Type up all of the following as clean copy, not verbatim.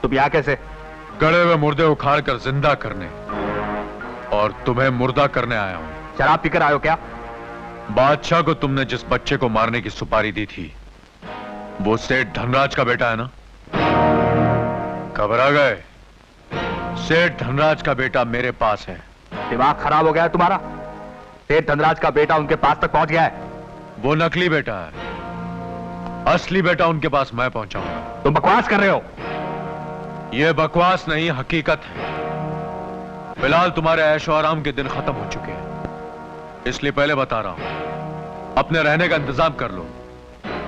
तुम यहाँ कैसे? गड़े हुए मुर्दे उखाड़ कर जिंदा करने और तुम्हें मुर्दा करने आया हूं। शराब पीकर आयो क्या? बादशाह को तुमने जिस बच्चे को मारने की सुपारी दी थी वो सेठ धनराज का बेटा है ना? घबरा गए? सेठ धनराज का बेटा मेरे पास है। दिमाग खराब हो गया है तुम्हारा? सेठ धनराज का बेटा उनके पास तक पहुंच गया है। वो नकली बेटा है, असली बेटा उनके पास मैं पहुंचाऊंगा। तुम बकवास कर रहे हो। ये बकवास नहीं, हकीकत है। फिलहाल तुम्हारे ऐशो आराम के दिन खत्म हो चुके हैं, इसलिए पहले बता रहा हूं अपने रहने का इंतजाम कर लो,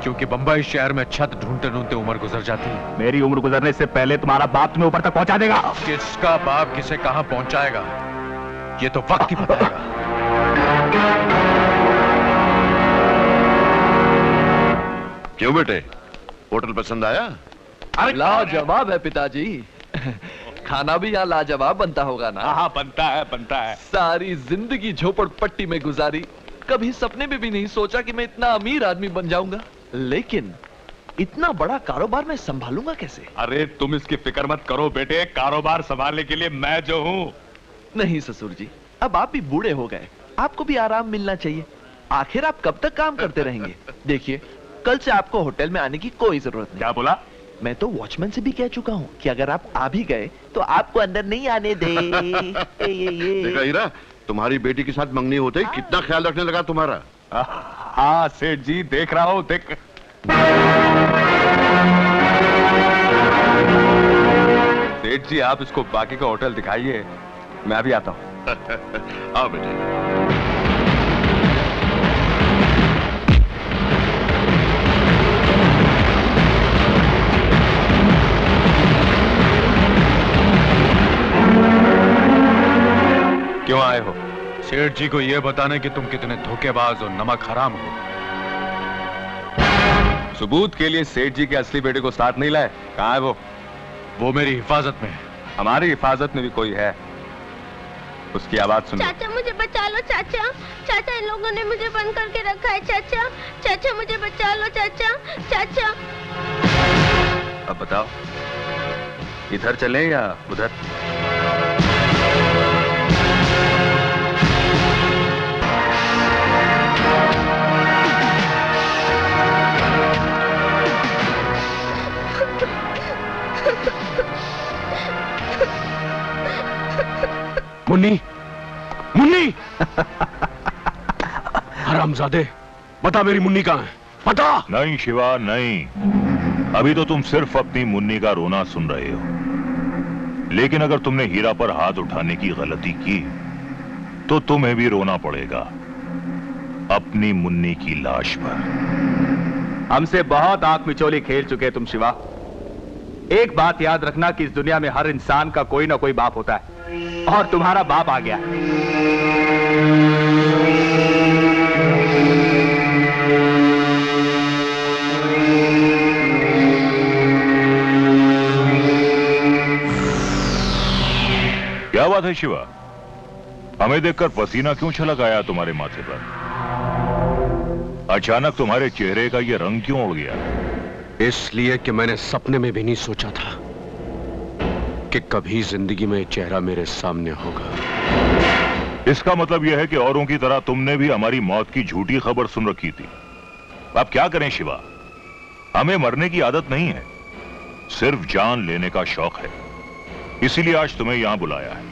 क्योंकि बंबई शहर में छत ढूंढते ढूंढते उम्र गुजर जाती है। मेरी उम्र गुजरने से पहले तुम्हारा बाप तुम्हें ऊपर तक पहुंचा देगा। किसका बाप किसे कहां पहुंचाएगा ये तो वक्त ही बताएगा। क्यों बेटे, होटल पसंद आया? अरे लाजवाब है पिताजी। खाना भी यहाँ लाजवाब बनता होगा ना? हाँ बनता है। सारी जिंदगी झोपड़पट्टी में गुजारी, कभी सपने में भी नहीं सोचा कि मैं इतना अमीर आदमी बन जाऊंगा। लेकिन इतना बड़ा कारोबार मैं संभालूंगा कैसे? अरे तुम इसकी फिक्र मत करो बेटे, कारोबार संभालने के लिए मैं जो हूँ। नहीं ससुर जी, अब आप भी बूढ़े हो गए, आपको भी आराम मिलना चाहिए। आखिर आप कब तक काम करते रहेंगे? देखिए, कल से आपको होटल में आने की कोई जरूरत नहीं। क्या बोला? मैं तो वॉचमैन से भी कह चुका हूँ कि अगर आप आ भी गए तो आपको अंदर नहीं आने दे। देखा हीरा, तुम्हारी बेटी के साथ मंगनी होते ही कितना ख्याल रखने लगा तुम्हारा। हाँ सेठ जी, देख रहा हूँ, देख। सेठ जी आप इसको बाकी का होटल दिखाइए, मैं अभी आता हूँ। आओ बेटे। क्यों आए हो? सेठ जी को यह बताने कि तुम कितने धोखेबाज और नमक हराम हो। सबूत के लिए सेठ जी के असली बेटे को साथ नहीं लाए? कहाँ है वो? वो मेरी हिफाजत में है। हमारी हिफाजत में भी कोई है, उसकी आवाज सुनो। चाचा मुझे बचा लो चाचा, चाचा इन लोगों ने मुझे बंद करके रखा है चाचा, चाचा मुझे बचा लो चाचा, चाचा। अब बताओ, इधर चलें या उधर? मुन्नी, मुन्नी! हरामजादे, बता मेरी मुन्नी कहाँ है? बता! नहीं शिवा नहीं, अभी तो तुम सिर्फ अपनी मुन्नी का रोना सुन रहे हो। लेकिन अगर तुमने हीरा पर हाथ उठाने की गलती की तो तुम्हें भी रोना पड़ेगा अपनी मुन्नी की लाश पर। हमसे बहुत आंख मिचोली खेल चुके तुम शिवा। एक बात याद रखना कि इस दुनिया में हर इंसान का कोई ना कोई बाप होता है, और तुम्हारा बाप आ गया। क्या बात है शिवा, हमें देखकर पसीना क्यों छलक आया तुम्हारे माथे पर? अचानक तुम्हारे चेहरे का यह रंग क्यों उड़ गया? इसलिए कि मैंने सपने में भी नहीं सोचा था कि कभी जिंदगी में चेहरा मेरे सामने होगा। इसका मतलब यह है कि औरों की तरह तुमने भी हमारी मौत की झूठी खबर सुन रखी थी। अब क्या करें शिवा, हमें मरने की आदत नहीं है, सिर्फ जान लेने का शौक है। इसीलिए आज तुम्हें यहां बुलाया है।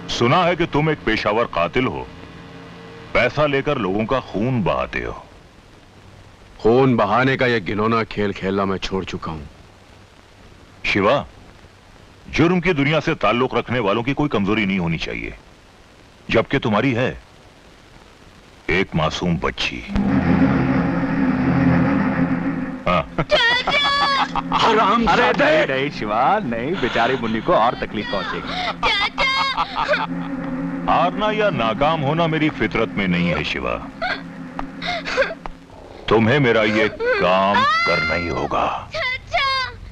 सुना है कि तुम एक पेशावर कातिल हो, पैसा लेकर लोगों का खून बहाते हो। खून बहाने का यह घिनौना खेल खेलना मैं छोड़ चुका हूं। शिवा, जुर्म की दुनिया से ताल्लुक रखने वालों की कोई कमजोरी नहीं होनी चाहिए, जबकि तुम्हारी है एक मासूम बच्ची। अरे नहीं शिवा, नहीं, बेचारी मुन्नी को और तकलीफ पहुंचेगी। हारना या नाकाम होना मेरी फितरत में नहीं है शिवा। तुम्हें मेरा ये काम करना ही होगा।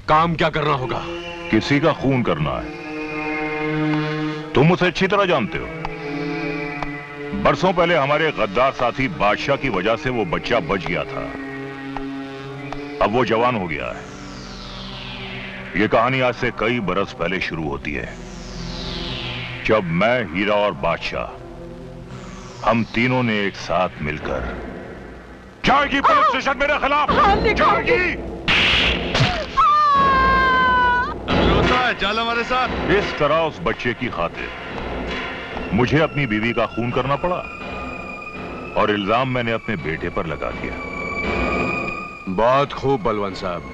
काम क्या करना होगा? किसी का खून करना है। तुम उसे अच्छी तरह जानते हो। बरसों पहले हमारे गद्दार साथी बादशाह की वजह से वो बच्चा बच गया था। अब वो जवान हो गया है। ये कहानी आज से कई बरस पहले शुरू होती है, जब मैं, हीरा और बादशाह हम तीनों ने एक साथ मिलकर जाएगी पुलिस स्टेशन मेरे खिलाफ जाएगी। चल हमारे साथ। इस तरह उस बच्चे की खातिर मुझे अपनी बीवी का खून करना पड़ा और इल्जाम मैंने अपने बेटे पर लगा दिया। बहुत खूब बलवंत साहब,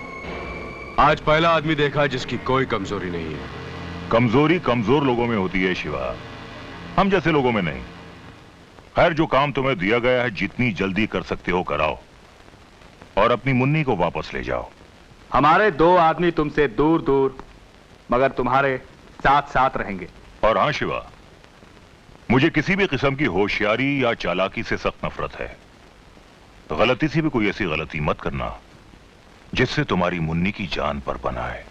आज पहला आदमी देखा जिसकी कोई कमजोरी नहीं है। कमजोरी कमजोर लोगों में होती है शिवा, हम जैसे लोगों में नहीं। खैर, जो काम तुम्हें दिया गया है जितनी जल्दी कर सकते हो कराओ और अपनी मुन्नी को वापस ले जाओ। हमारे 2 आदमी तुमसे दूर दूर मगर तुम्हारे साथ साथ रहेंगे। और हां शिवा, मुझे किसी भी किस्म की होशियारी या चालाकी से सख्त नफरत है। गलती से भी कोई ऐसी गलती मत करना जिससे तुम्हारी मुन्नी की जान पर बना है।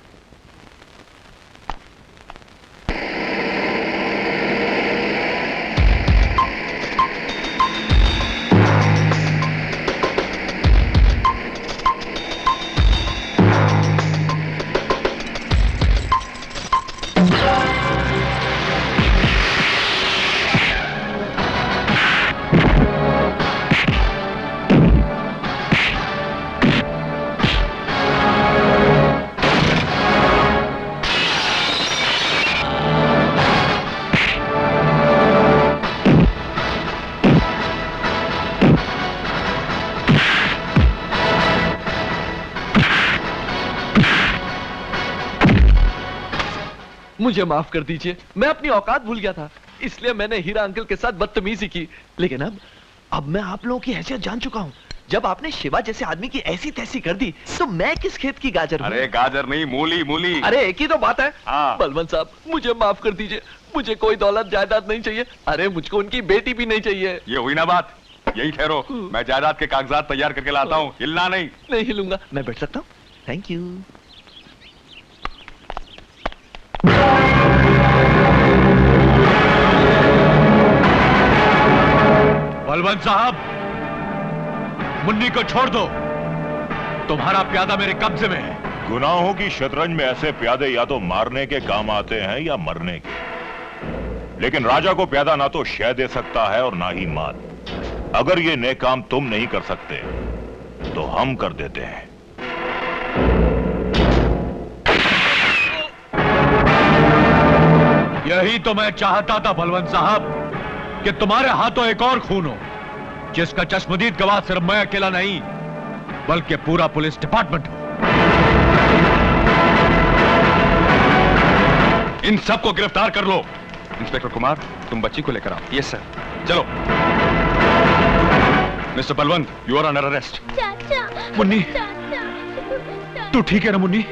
मुझे माफ कर दीजिए, मैं अपनी औकात भूल गया था, इसलिए मैंने हीरा अंकल के साथ बदतमीजी की। लेकिन अब मैं आप लोगों की हैसियत जान चुका हूँ। जब आपने शिवा जैसे आदमी की ऐसी तैसी कर दी, तो मैं किस खेत की गाजर हूँ? अरे गाजर नहीं, मूली मूली। अरे एक ही तो बात है। हाँ। बलवंत साहब, मुझे माफ कर दीजिए, मुझे कोई दौलत जायदाद नहीं चाहिए। अरे मुझको उनकी बेटी भी नहीं चाहिए। ये हुई ना बात, यही ठहरो, मैं जायदाद के कागजात तैयार करके लाता हूँ, हिलना नहीं। नहीं हिलूंगा, मैं बैठ सकता हूँ? Thank you. बलवंत साहब, मुन्नी को छोड़ दो, तुम्हारा प्यादा मेरे कब्जे में है। गुनाहों की शतरंज में ऐसे प्यादे या तो मारने के काम आते हैं या मरने के। लेकिन राजा को प्यादा ना तो शह दे सकता है और ना ही मात। अगर ये नेक काम तुम नहीं कर सकते तो हम कर देते हैं। यही तो मैं चाहता था बलवंत साहब, कि तुम्हारे हाथों एक और खून हो, जिसका चश्मदीद गवाह सिर्फ मैं अकेला नहीं बल्कि पूरा पुलिस डिपार्टमेंट हो। इन सबको गिरफ्तार कर लो। इंस्पेक्टर कुमार, तुम बच्ची को लेकर आओ। Yes sir. चलो। Mister Balwant, you are under arrest. चाचा। मुन्नी, चाचा। तू ठीक है ना मुन्नी?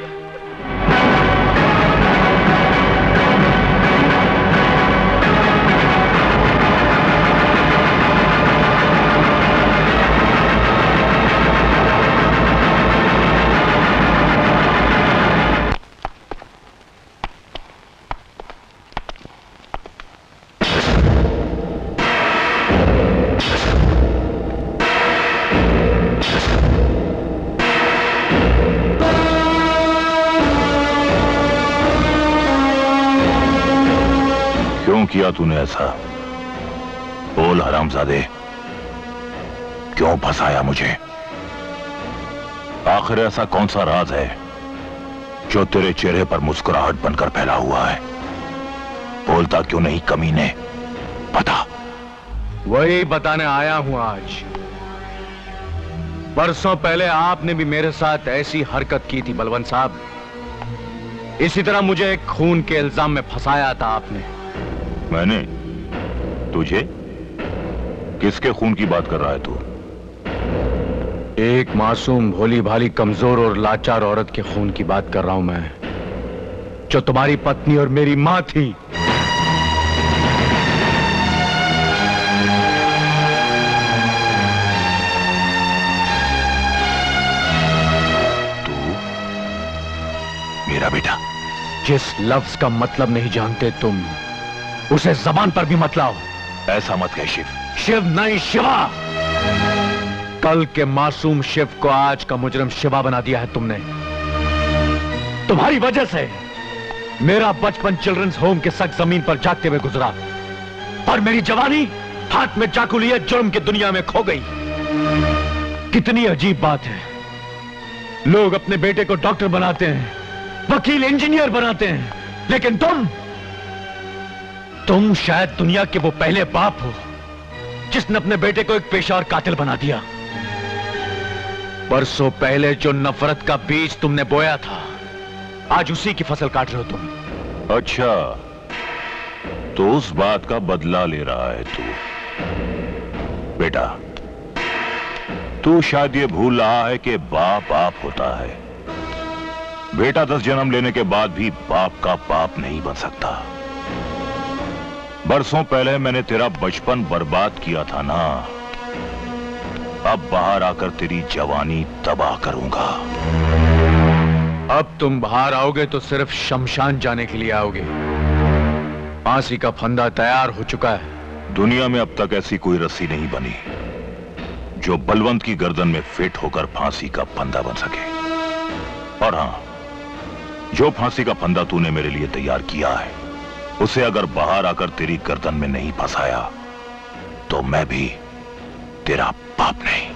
क्यों किया तूने ऐसा? बोल हरामजादे, क्यों फंसाया मुझे? आखिर ऐसा कौन सा राज है जो तेरे चेहरे पर मुस्कुराहट बनकर फैला हुआ है? बोलता क्यों नहीं कमीने? बता। वही बताने आया हूं आज। बरसों पहले आपने भी मेरे साथ ऐसी हरकत की थी बलवंत साहब। इसी तरह मुझे एक खून के इल्जाम में फंसाया था आपने। मैंने? तुझे? किसके खून की बात कर रहा है तू? एक मासूम, भोली भाली, कमजोर और लाचार औरत के खून की बात कर रहा हूं मैं, जो तुम्हारी पत्नी और मेरी मां थी। तू मेरा बेटा? जिस लफ्ज का मतलब नहीं जानते तुम, उसे जबान पर भी मत लाओ। ऐसा मत कह शिव। शिव नहीं, शिवा। कल के मासूम शिव को आज का मुजरिम शिवा बना दिया है तुमने। तुम्हारी वजह से मेरा बचपन चिल्ड्रंस होम के सख्त जमीन पर जागते हुए गुजरा और मेरी जवानी हाथ में चाकू लिए जुर्म की दुनिया में खो गई। कितनी अजीब बात है, लोग अपने बेटे को डॉक्टर बनाते हैं, वकील, इंजीनियर बनाते हैं, लेकिन तुम शायद दुनिया के वो पहले बाप हो जिसने अपने बेटे को एक पेशा और कातिल बना दिया। बरसों पहले जो नफरत का बीज तुमने बोया था, आज उसी की फसल काट रहे हो तुम। अच्छा, तो उस बात का बदला ले रहा है तू। बेटा, तू शायद ये भूल रहा है कि बाप बाप होता है। बेटा 10 जन्म लेने के बाद भी बाप का बाप नहीं बन सकता। बरसों पहले मैंने तेरा बचपन बर्बाद किया था ना, अब बाहर आकर तेरी जवानी तबाह करूंगा। अब तुम बाहर आओगे तो सिर्फ शमशान जाने के लिए आओगे। फांसी का फंदा तैयार हो चुका है। दुनिया में अब तक ऐसी कोई रस्सी नहीं बनी जो बलवंत की गर्दन में फिट होकर फांसी का फंदा बन सके। और हां, जो फांसी का फंदा तूने मेरे लिए तैयार किया है, उसे अगर बाहर आकर तेरी गर्दन में नहीं फंसाया तो मैं भी तेरा बाप नहीं।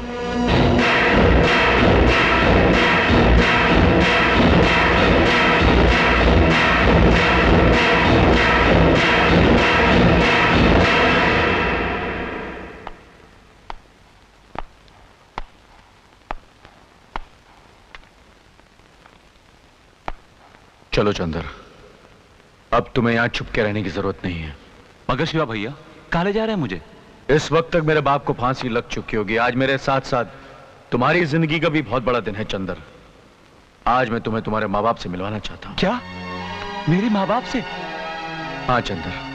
चलो चंदर, अब तुम्हें यहां छुप के रहने की जरूरत नहीं है। मगर शिवा भैया, कहाँ ले जा रहे हैं मुझे? इस वक्त तक मेरे बाप को फांसी लग चुकी होगी। आज मेरे साथ साथ तुम्हारी जिंदगी का भी बहुत बड़ा दिन है चंदर। आज मैं तुम्हें तुम्हारे माँ बाप से मिलवाना चाहता हूँ। क्या? मेरे माँ बाप से? हाँ चंदर।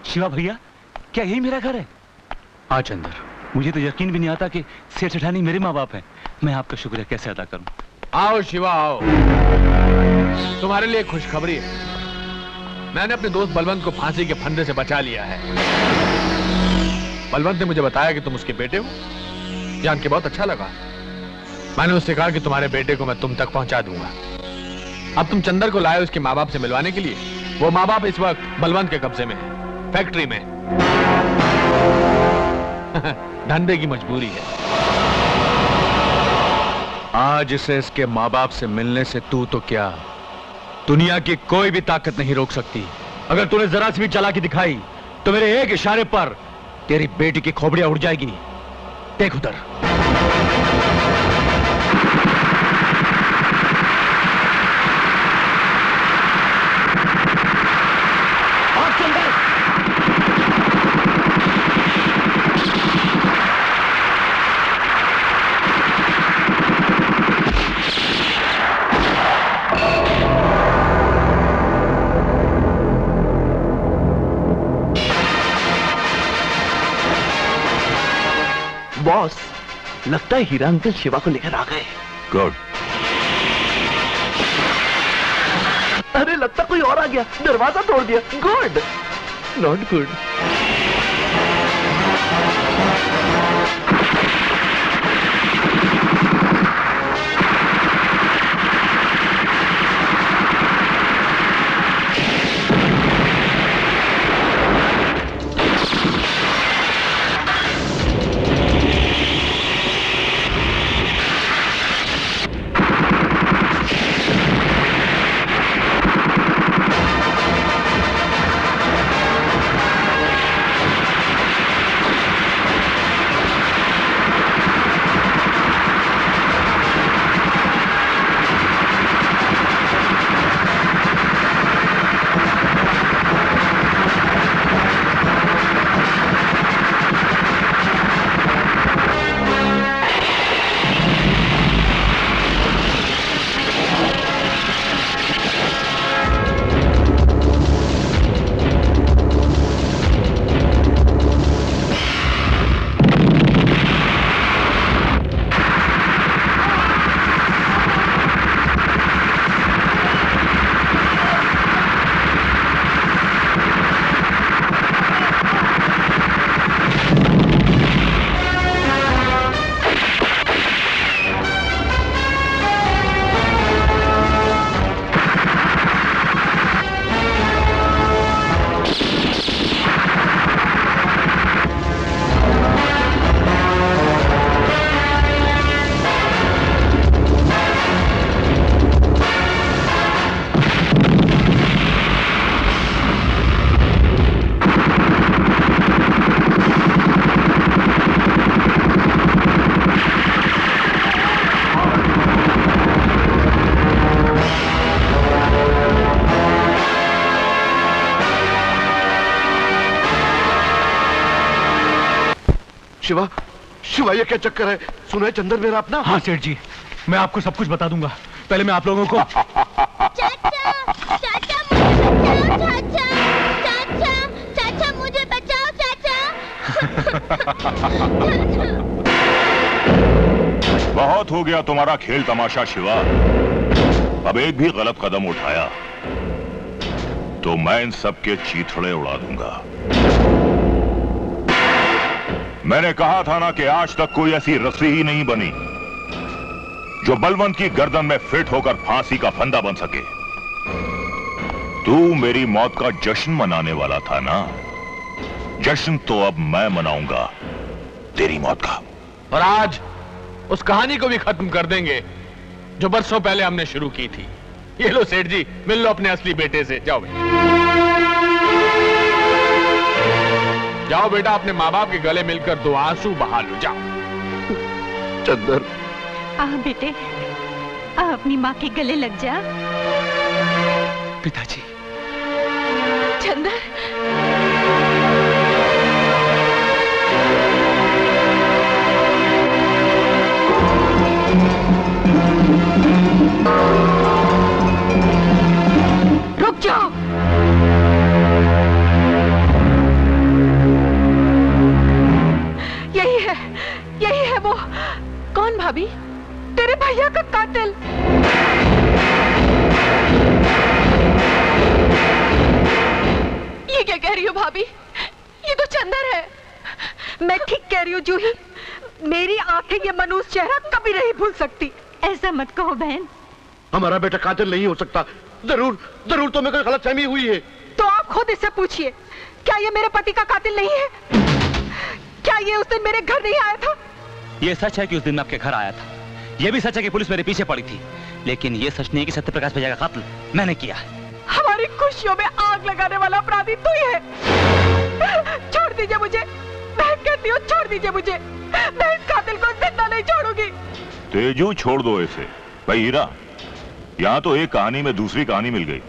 शिवा भैया, क्या यही मेरा घर है? हाँ चंदर। मुझे तो यकीन भी नहीं आता कि सेठ सेठानी मेरे माँ बाप हैं। मैं आपका शुक्रिया कैसे अदा करूं? आओ शिवा आओ, तुम्हारे लिए खुशखबरी है। मैंने अपने दोस्त बलवंत को फांसी के फंदे से बचा लिया है। बलवंत ने मुझे बताया कि तुम उसके बेटे हो। जान के बहुत अच्छा लगा। मैंने उससे कहा कि तुम्हारे बेटे को मैं तुम तक पहुंचा दूंगा। अब तुम चंदर को लाए उसके माँ बाप से मिलवाने के लिए। वो माँ बाप इस वक्त बलवंत के कब्जे में है, फैक्ट्री में। धंधे की मजबूरी है। आज इसे इसके माँ बाप से मिलने से तू तो क्या, दुनिया की कोई भी ताकत नहीं रोक सकती। अगर तूने जरा सी भी चालाकी दिखाई तो मेरे एक इशारे पर तेरी बेटी की खोपड़ियां उड़ जाएगी। देख उधर। बॉस, लगता है हीरा अंकल शिवा को लेकर आ गए। गुड। अरे लगता कोई और आ गया, दरवाजा तोड़ दिया। Good, not good. Shiva, Shiva ये क्या चक्कर है? सुना है चंदन मेरा अपना? हाँ सेठ जी, मैं आपको सब कुछ बता दूंगा। पहले मैं आप लोगों को चाचा, चाचा मुझे बचाओ, चाचा, चाचा, चाचा मुझे बचाओ, चाचा। बहुत हो गया तुम्हारा खेल तमाशा शिवा। अब एक भी गलत कदम उठाया तो मैं इन सबके चीथड़े उड़ा दूंगा। मैंने कहा था ना कि आज तक कोई ऐसी रस्सी ही नहीं बनी जो बलवंत की गर्दन में फिट होकर फांसी का फंदा बन सके। तू मेरी मौत का जश्न मनाने वाला था ना, जश्न तो अब मैं मनाऊंगा तेरी मौत का। और आज उस कहानी को भी खत्म कर देंगे जो बरसों पहले हमने शुरू की थी। ये लो सेठ जी, मिल लो अपने असली बेटे से। जाओ भाई, जाओ बेटा, अपने माँ बाप के गले मिलकर 2 आंसू बहा लो। जाओ। चंदन, बेटे, अपनी माँ के गले लग जा। पिताजी। चंदन, रुक जाओ। यही है वो। कौन भाभी? तेरे भैया का कातिल। ये क्या कह रही हो भाभी? ये तो चंदन है। मैं ठीक कह रही हूँ जूही, मेरी आंखें ये मनुष्य चेहरा कभी नहीं भूल सकती। ऐसा मत कहो बहन। हमारा बेटा कातिल नहीं हो सकता। जरूर जरूर तुम्हें कोई गलतफहमी हुई है। तो आप खुद इससे पूछिए, क्या ये मेरे पति का कातिल नहीं है? क्या ये उस दिन मेरे घर नहीं आया था? ये सच है कि उस दिन मैं आपके घर आया था। ये भी सच है कि पुलिस मेरे पीछे पड़ी थी। लेकिन ये सच नहीं है कि सत्यप्रकाश भैया का कत्ल मैंने किया है। हमारी खुशियों में आग लगाने वाला अपराधी तू ही है। छोड़ दीजिए मुझे, मैं कहती हूँ छोड़ दीजिए मुझे। मैं इस कातिल को जिंदा नहीं छोड़ूंगी। तेजू, छोड़ दो इसे। भाई हीरा, यहाँ तो एक कहानी में दूसरी कहानी मिल गई।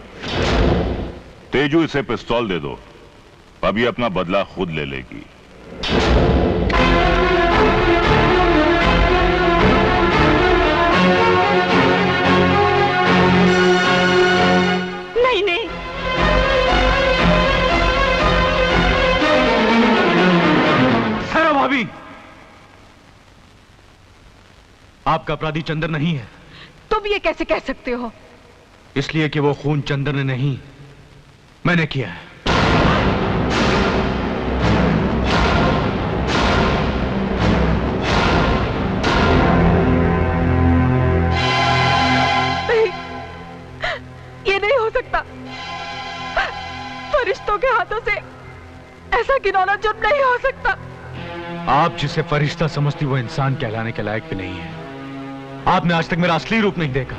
तेजू, इसे पिस्तौल दे दो, अभी अपना बदला खुद ले लेगी। नहीं नहीं, ठहरो भाभी, आपका अपराधी चंदन नहीं है। तुम ये कैसे कह सकते हो? इसलिए कि वो खून चंदन ने नहीं, मैंने किया है। नहीं, ये नहीं हो सकता। फरिश्तों के हाथों से ऐसा घिनौना जुर्म नहीं हो सकता। आप जिसे फरिश्ता समझती वो इंसान कहलाने के लायक भी नहीं है। आपने आज तक मेरा असली रूप नहीं देखा।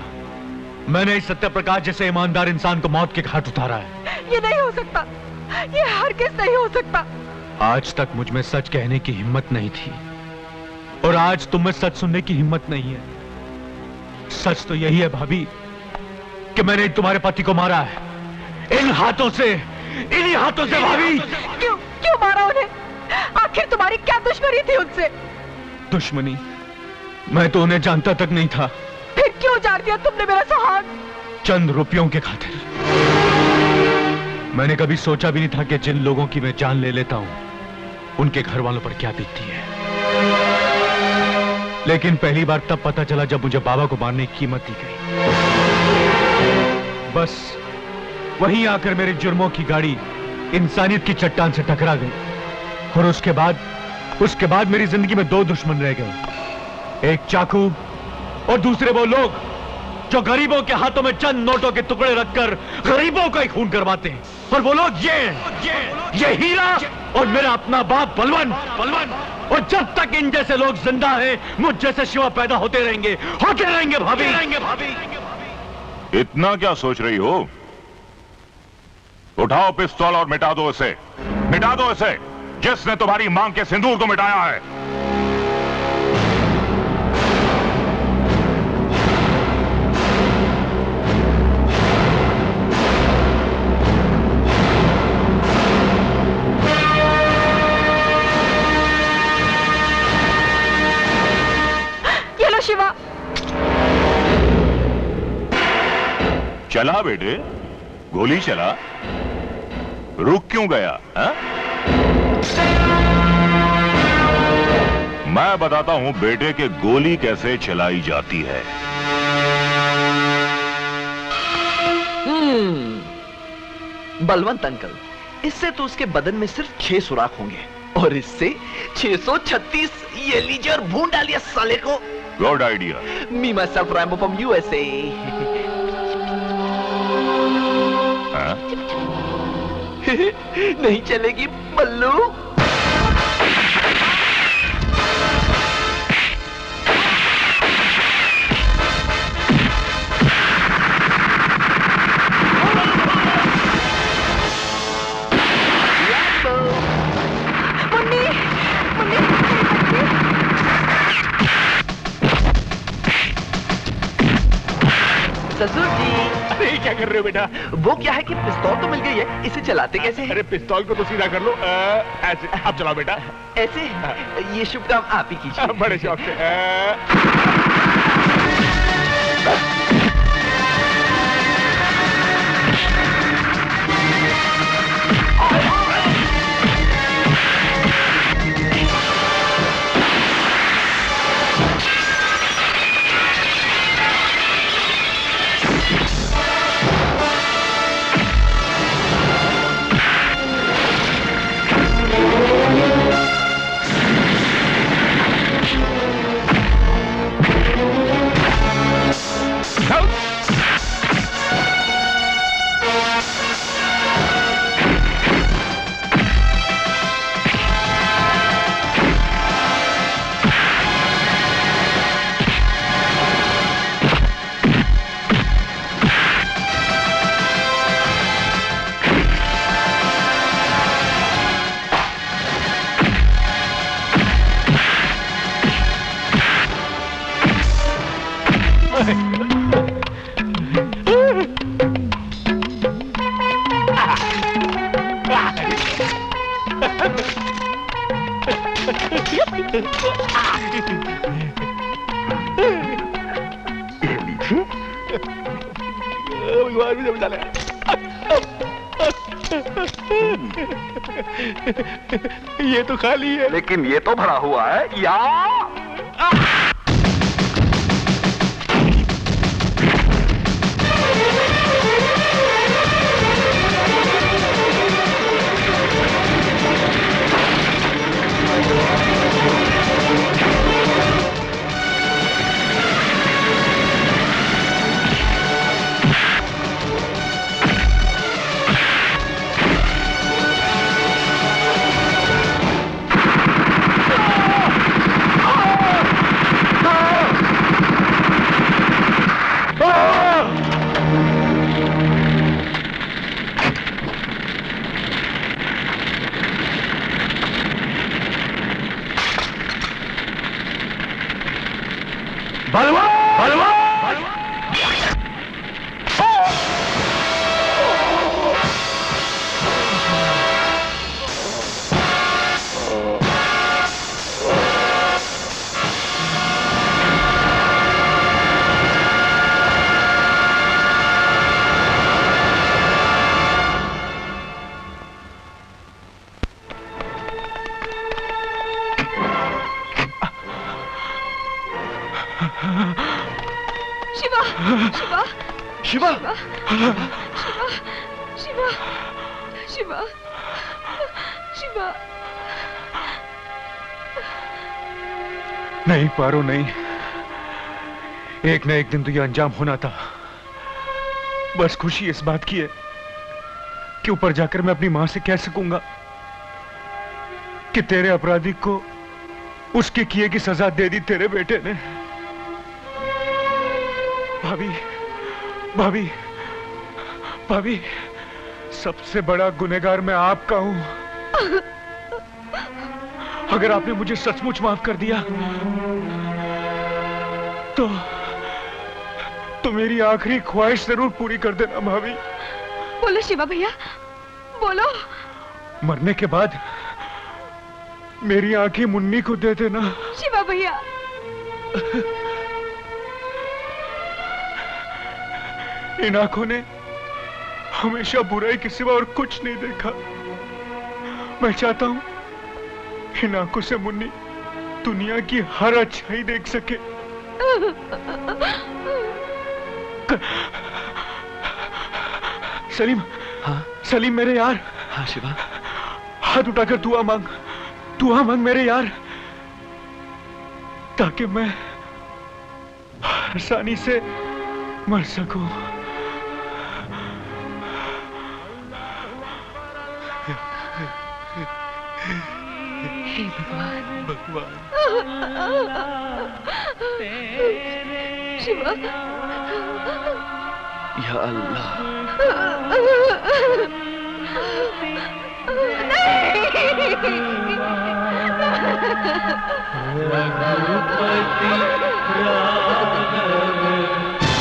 मैंने इस सत्यप्रकाश जैसे ईमानदार इंसान को मौत के घाट उतारा है। ये नहीं हो सकता, ये हरगिज़ नहीं हो सकता। आज तक मुझ में सच कहने की हिम्मत नहीं थी और आज तुम में सच सुनने की हिम्मत नहीं है। सच तो यही है भाभी कि मैंने तुम्हारे पति को मारा है, इन हाथों से, इन्हीं हाथों से भाभी। क्यों मारा उन्हें? आखिर तुम्हारी क्या दुश्मनी थी उनसे? दुश्मनी? मैं तो उन्हें जानता तक नहीं था। फिर क्यों जान दिया तुमने मेरा सुहाग? चंद रुपयों के खातिर। मैंने कभी सोचा भी नहीं था कि जिन लोगों की मैं जान ले लेता हूं उनके घर वालों पर क्या बीतती है। लेकिन पहली बार तब पता चला जब मुझे बाबा को मारने की कीमत दी गई। बस वहीं आकर मेरे जुर्मों की गाड़ी इंसानियत की चट्टान से टकरा गई और उसके बाद मेरी जिंदगी में 2 दुश्मन रह गए। एक चाकू और दूसरे वो लोग जो गरीबों के हाथों में चंद नोटों के टुकड़े रखकर गरीबों का ही खून करवाते हैं। और वो लोग ये हीरा और मेरा अपना बाप बलवन। और जब तक इन जैसे लोग जिंदा हैं, मुझ जैसे शिवा पैदा होते रहेंगे भाभी। इतना क्या सोच रही हो? उठाओ पिस्तौल और मिटा दो इसे, मिटा दो इसे, जिसने तुम्हारी मांग के सिंदूर को मिटाया है। चला बेटे, गोली चला, रुक क्यों गया? हा? मैं बताता हूं बेटे के गोली कैसे चलाई जाती है। बलवंत अंकल, इससे तो उसके बदन में सिर्फ 6 सुराख होंगे और इससे 636। ये लीजिए और भून डालिए साले को। Good idea. Me my self Rambo from USA. नहीं चलेगी बल्लू। ससुर जी, अरे क्या कर रहे हो बेटा? वो क्या है कि पिस्तौल तो मिल गई है, इसे चलाते कैसे हैं? अरे पिस्तौल को तो सीधा कर लो, ऐसे। अब चलाओ बेटा। ऐसे? ये शुभ काम आप ही कीजिए। बड़े शौक से। ये तो खाली है, लेकिन ये तो भरा हुआ है। या नहीं पारो, नहीं। एक न एक दिन तो ये अंजाम होना था। बस खुशी इस बात की है कि ऊपर जाकर मैं अपनी मां से कह सकूंगा कि तेरे अपराधी को उसके किए की सजा दे दी तेरे बेटे ने। भाभी, भाभी, भाभी, सबसे बड़ा गुनहगार मैं आपका हूं। अगर आपने मुझे सचमुच माफ कर दिया तो मेरी आखिरी ख्वाहिश जरूर पूरी कर देना भाभी। बोलो शिवा भैया, बोलो। मरने के बाद मेरी आंखें मुन्नी को दे देना। शिवा भैया। इन आंखों ने हमेशा बुराई के सिवा और कुछ नहीं देखा। मैं चाहता हूं इन आंखों से मुन्नी दुनिया की हर अच्छाई देख सके। सलीम। हाँ सलीम मेरे यार। हाँ शिवा। हाथ उठाकर दुआ मांग मेरे यार, ताकि मैं आसानी से मर सकूं। हे भगवान। शिवा। या अल्लाह। रघुपति